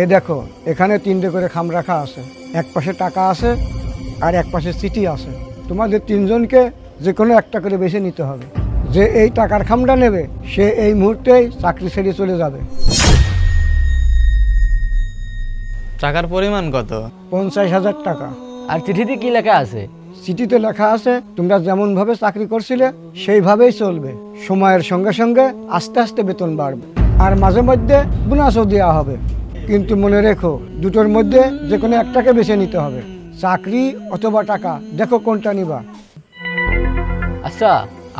এ দেখো, এখানে 3টে করে খাম রাখা আছে। এক পাশে টাকা আছে আর এক পাশে চিঠি আছে। তোমাদের 3জনকে যে কোনো একটা করে বেছে নিতে হবে। যে এই টাকার খামটা নেবে সে এই মুহূর্তেই চাকরি ছেড়ে চলে যাবে। টাকার পরিমাণ কত? 50,000 টাকা। আর চিঠিতে কি লেখা আছে? চিঠিতে লেখা আছে তোমরা যেমন ভাবে চাকরি করছিলে সেইভাবেই চলবে। সময়ের সঙ্গে সঙ্গে আস্তে আস্তে বেতন বাড়বে আর মাঝে মধ্যে বোনাসও দেওয়া হবে। কিন্তু মনে রেখো, দুটোর মধ্যে যে কোনো একটাকে বেছে নিতে হবে, চাকরি অথবা টাকা। দেখো কোনটা নিবা। আচ্ছা,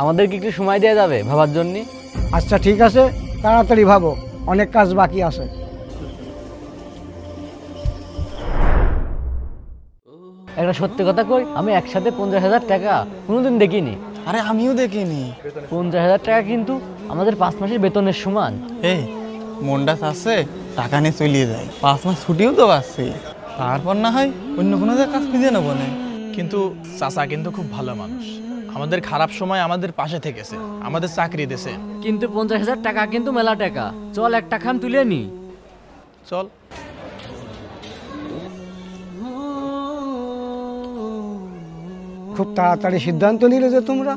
আমাদের কি একটু সময় দেওয়া যাবে ভাবার জন্য? আচ্ছা ঠিক আছে, তাড়াতাড়ি ভাবো, অনেক কাজ বাকি আছে। একটা সত্যি কথা কই, আমি একসাথে 50,000 টাকা কোনোদিন দেখিনি। আরে আমিও দেখিনি। 50,000 টাকা কিন্তু আমাদের 5 মাসের বেতনের সমান। এই মনটা চাচ্ছে টাকা নিয়ে চলিয়ে যায়, 5 মাস ছুটিও তো পাচ্ছি, তারপর না হয় অন্য কোনো কাজ খুঁজে নেবো না। কিন্তু চাচা কিন্তু খুব ভালো মানুষ, আমাদের খারাপ সময় আমাদের পাশে থেকেছে, আমাদের চাকরি দিয়েছে। কিন্তু 50,000 টাকা কিন্তু মেলা টাকা। চল একটা খাম তুলে নি। চল। খুব তাড়াতাড়ি সিদ্ধান্ত নিলে যে তোমরা।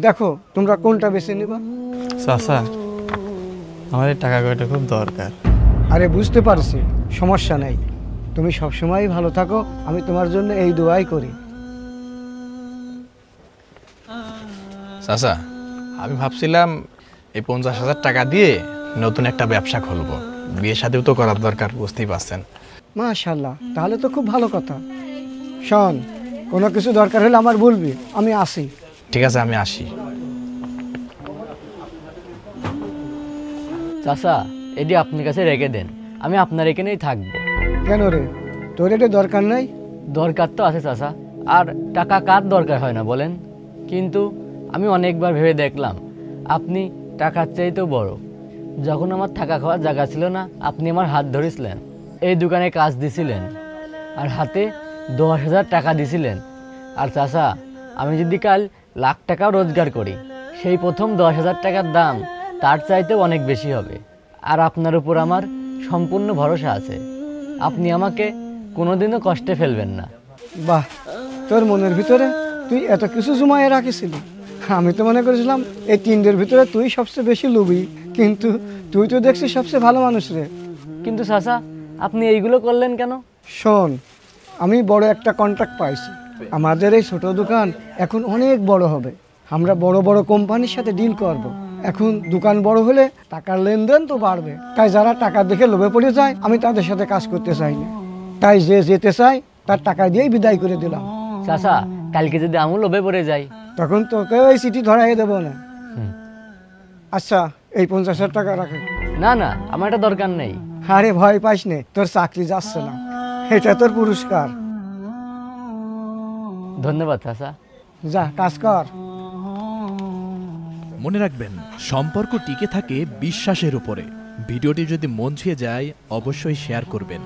দেখো তোমরা কোনটা বেছে নিবা। চাচা, আমার এই টাকা কয়টা খুব দরকার। আরে বুঝতে পারছি, সমস্যা নাই। তুমি সবসময় ভালো থাকো, আমি তোমার জন্য এই দোয়াই করি। চাচা, আমি ভাবছিলাম এই 50,000 টাকা দিয়ে নতুন একটা ব্যবসা খুলবো। বিয়ে শাদিও তো করার দরকার, বুঝতেই পারছেন। মাশাআল্লাহ, তাহলে তো খুব ভালো কথা। শোন, কোনো কিছু দরকার হলে আমার বলবি, আমি আসি। ঠিক আছে, আমি আসি। চাচা, এটি আপনার কাছে রেখে দেন, আমি আপনার এখানেই থাকবো। কেন রে, তোর এটা দরকার নাই? দরকার তো আছে চাচা, আর টাকা কার দরকার হয় না বলেন? কিন্তু আমি অনেকবার ভেবে দেখলাম আপনি টাকার চাইতেও বড়। যখন আমার থাকা খাওয়ার জায়গা ছিল না, আপনি আমার হাত ধরেছিলেন, এই দোকানে কাজ দিছিলেন আর হাতে 10,000 টাকা দিছিলেন। আর চাচা, আমি যদি কাল লাখ টাকাও রোজগার করি, সেই প্রথম 10,000 টাকার দাম তার চাইতেও অনেক বেশি হবে। আর আপনার উপর আমার সম্পূর্ণ ভরসা আছে, আপনি আমাকে কোনোদিনও কষ্টে ফেলবেন না। বাহ, তোর মনের ভিতরে তুই এত কিছু জমায়ে রাখিসিলি। আমি তো মনে করেছিলাম এই 3দের ভিতরে তুই সবচেয়ে বেশি লোভী, কিন্তু তুই তো দেখছিস সবচেয়ে ভালো মানুষ রে। কিন্তু চাচা, আপনি এইগুলো করলেন কেন? শোন, আমি বড় একটা কন্ট্রাক্ট পাইছি। আমাদের এই ছোট দোকান এখন অনেক বড় হবে। আমরা বড় বড় কোম্পানির সাথে ডিল করব। এখন দোকান বড় হলে টাকার লেনদেন তো বাড়বে। তাই যারা টাকা দেখে লোভে পড়ে যায়, আমি তাদের সাথে কাজ করতে চাই না। তাই যে যেতে চাই তার টাকা দিয়েই বিদায় করে দিলাম। চাচা, কালকে যদি আমও লোভে পড়ে যাই, তখন তোকে ওই চিঠি ধরাই দেবো না। আচ্ছা, এই 50,000 টাকা রাখে। না না, আমার এটা দরকার নেই। আরে ভয় পাইস নে, তোর চাকরি যাচ্ছে না, এটা তোর পুরস্কার। ধন্যবাদ চাচা। যা কাজ কর। মনে রাখবেন, সম্পর্ক টিকে থাকে বিশ্বাসের উপরে। ভিডিওটি যদি মন ছুঁয়ে যায় অবশ্যই শেয়ার করবেন।